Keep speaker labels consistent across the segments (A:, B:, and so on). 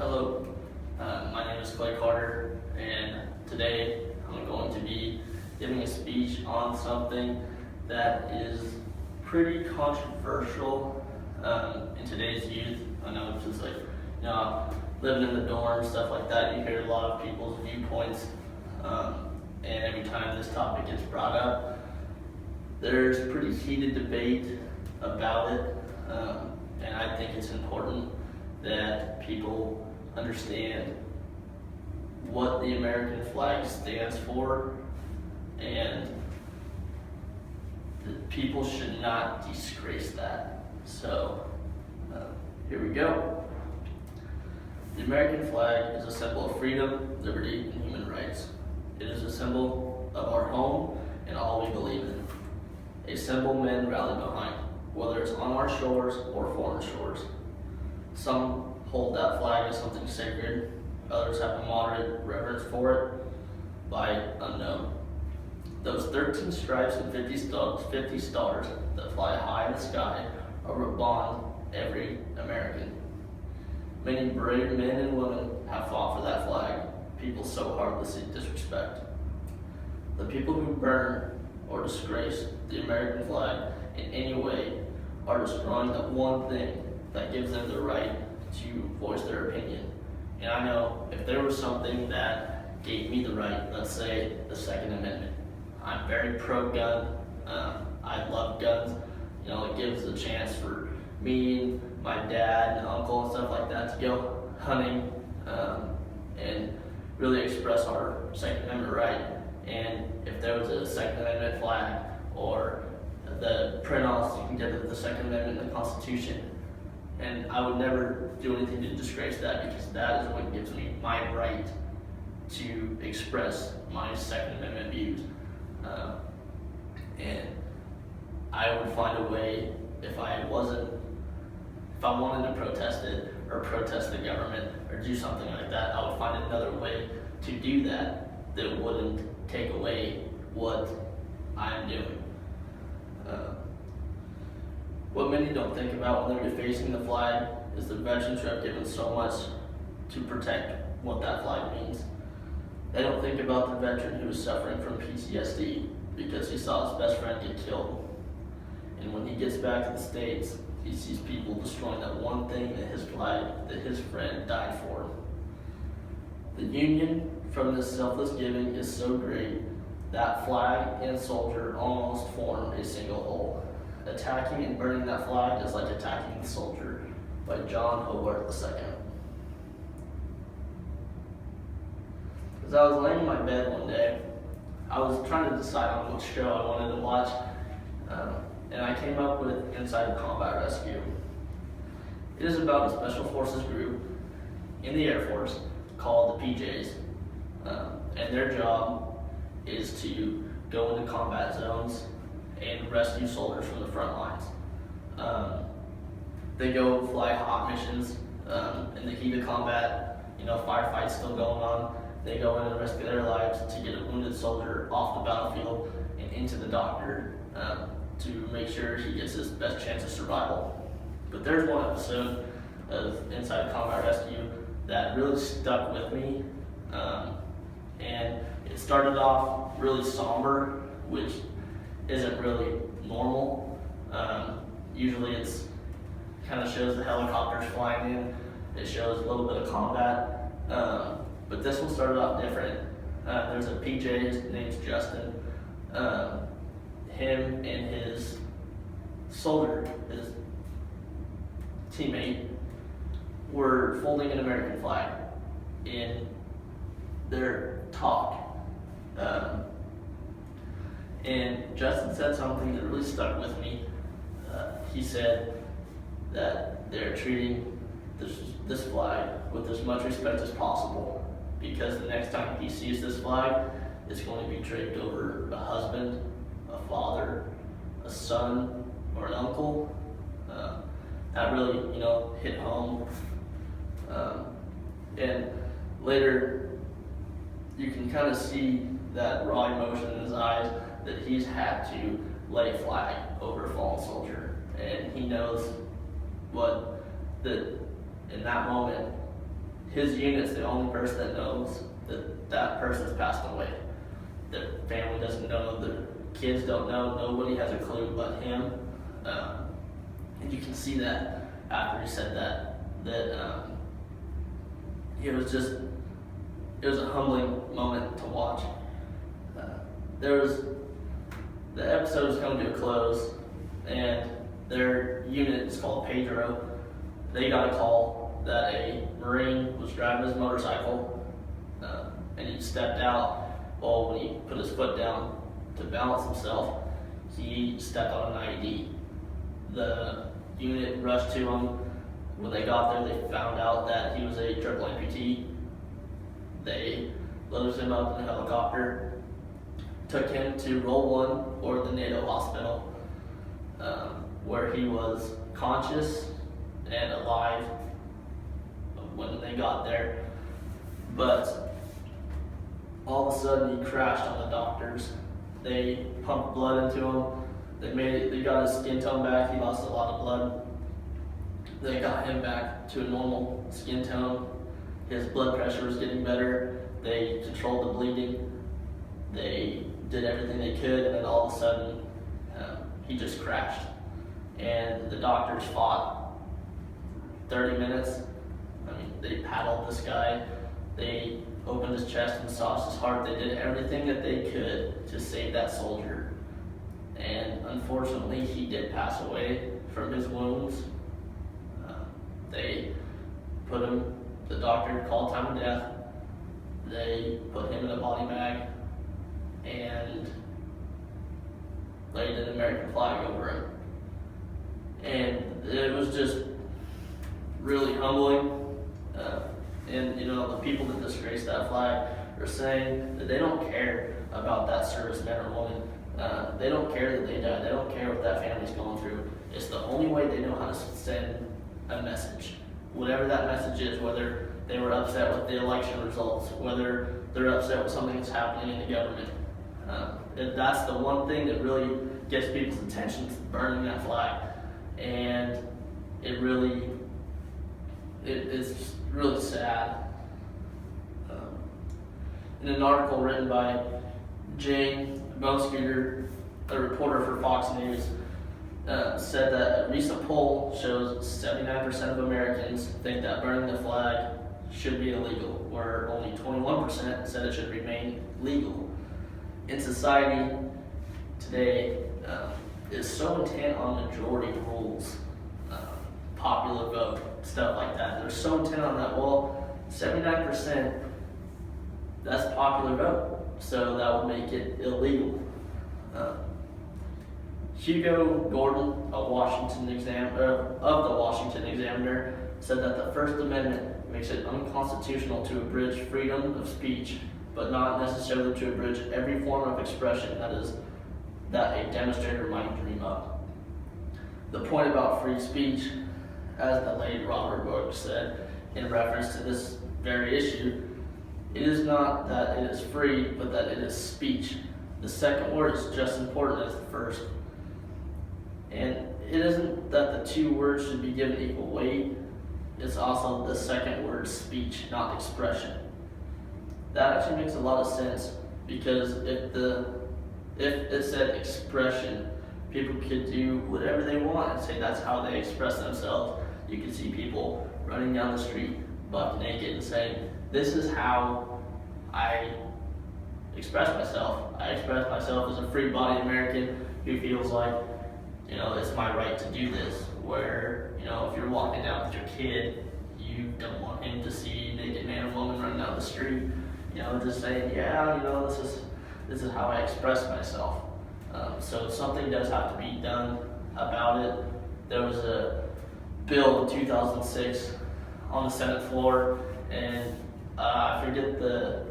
A: Hello, my name is Clay Carter, and today I'm going to be giving a speech on something that is pretty controversial in today's youth. I know it's just like, living in the dorm, stuff like that, you hear a lot of people's viewpoints, and every time this topic gets brought up, there's pretty heated debate about it, and I think it's important that people understand what the American flag stands for, and that people should not disgrace that. So, here we go. The American flag is a symbol of freedom, liberty, and human rights. It is a symbol of our home and all we believe in. A symbol men rally behind, whether it's on our shores or foreign shores. Some hold that flag as something sacred, others have a moderate reverence for it by unknown. Those 13 stripes and 50 stars that fly high in the sky are what bond every American. Many brave men and women have fought for that flag, people so heartlessly disrespect. The people who burn or disgrace the American flag in any way are destroying the one thing that gives them the right to voice their opinion. And I know if there was something that gave me the right, let's say the Second Amendment, I'm very pro-gun, I love guns, it gives a chance for me, my dad, and uncle and stuff like that to go hunting and really express our Second Amendment right. And if there was a Second Amendment flag or the print-offs you can get of the Second Amendment in the Constitution, and I would never do anything to disgrace that, because that is what gives me my right to express my Second Amendment views. And I would find a way, if I wanted to protest it or protest the government or do something like that, I would find another way to do that that wouldn't take away what I'm doing. What many don't think about when they're defacing the flag is the veterans who have given so much to protect what that flag means. They don't think about the veteran who is suffering from PTSD because he saw his best friend get killed. And when he gets back to the States, he sees people destroying that one thing that his flag, that his friend died for. The union from this selfless giving is so great that flag and soldier almost form a single whole. Attacking and burning that flag is like attacking the soldier, by John Howard II. As I was laying in my bed one day, I was trying to decide on which show I wanted to watch, and I came up with Inside Combat Rescue. It is about a special forces group in the Air Force called the PJs, and their job is to go into combat zones and rescue soldiers from the front lines. They go fly hot missions in the heat of combat, firefights still going on. They go in and rescue their lives to get a wounded soldier off the battlefield and into the doctor to make sure he gets his best chance of survival. But there's one episode of Inside Combat Rescue that really stuck with me, and it started off really somber, which isn't really normal. Usually it's kind of shows the helicopters flying in, it shows a little bit of combat, but this one started off different. There's a PJ, his name's Justin. Him and his soldier, his teammate, were folding an American flag in their talk. And Justin said something that really stuck with me. He said that they're treating this flag with as much respect as possible, because the next time he sees this flag, it's going to be draped over a husband, a father, a son, or an uncle. That really, hit home. And later, you can kind of see that raw emotion in his eyes, that he's had to lay a flag over a fallen soldier, and he knows what that in that moment his unit's the only person that knows that that person's passed away. Their family doesn't know, the kids don't know, nobody has a clue but him. And you can see that after he said that it was a humbling moment to watch. The episode was coming to a close, and their unit is called Pedro. They got a call that a Marine was driving his motorcycle, and he stepped out. Well, when he put his foot down to balance himself, he stepped on an IED. The unit rushed to him. When they got there, they found out that he was a triple amputee. They loaded him up in a helicopter, took him to Roll 1 or the NATO hospital, where he was conscious and alive when they got there. But all of a sudden he crashed on the doctors. They pumped blood into him. They got his skin tone back. He lost a lot of blood. They got him back to a normal skin tone. His blood pressure was getting better. They controlled the bleeding. They did everything they could, and then all of a sudden, he just crashed. And the doctors fought 30 minutes. I mean, they paddled this guy. They opened his chest and massaged his heart. They did everything that they could to save that soldier. And unfortunately, he did pass away from his wounds. They put him, the doctor called time of death. They put him in a body bag and laid an American flag over him. And it was just really humbling. And the people that disgrace that flag are saying that they don't care about that serviceman or woman. They don't care that they died. They don't care what that family's going through. It's the only way they know how to send a message. Whatever that message is, whether they were upset with the election results, whether they're upset with something that's happening in the government. That's the one thing that really gets people's attention, burning that flag. And it's really sad. In an article written by Jane Bonscooter, a reporter for Fox News, said that a recent poll shows 79% of Americans think that burning the flag should be illegal, where only 21% said it should remain legal. In society today, is so intent on majority rules, popular vote, stuff like that. They're so intent on that. Well, 79%, that's popular vote, so that would make it illegal. Hugo Gordon, of the Washington Examiner, said that the First Amendment makes it unconstitutional to abridge freedom of speech, but not necessarily to abridge every form of expression that a demonstrator might dream up. The point about free speech, as the late Robert Brooks said in reference to this very issue, it is not that it is free, but that it is speech. The second word is just as important as the first. And it isn't that the two words should be given equal weight, it's also the second word, speech, not expression. That actually makes a lot of sense, because if it said expression, people could do whatever they want and say that's how they express themselves. You can see people running down the street buck naked and saying, this is how I express myself. I express myself as a free-bodied American who feels like, it's my right to do this. Where, if you're walking down with your kid, you don't want him to see a naked man or woman running down the street. Just saying, this is how I express myself. So something does have to be done about it. There was a bill in 2006 on the Senate floor, and I forget the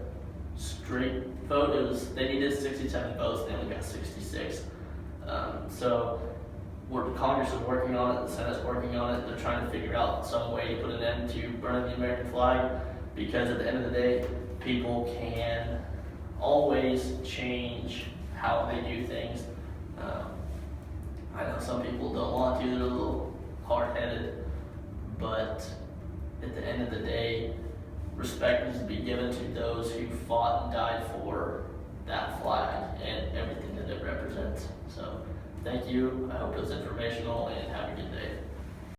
A: straight vote. They needed 67 votes, they only got 66. So Congress is working on it, the Senate's working on it. They're trying to figure out some way to put an end to burning the American flag, because at the end of the day, people can always change how they do things. I know some people don't want to, they're a little hard-headed, but at the end of the day, respect is to be given to those who fought and died for that flag and everything that it represents. So thank you. I hope it was informational, and have a good day.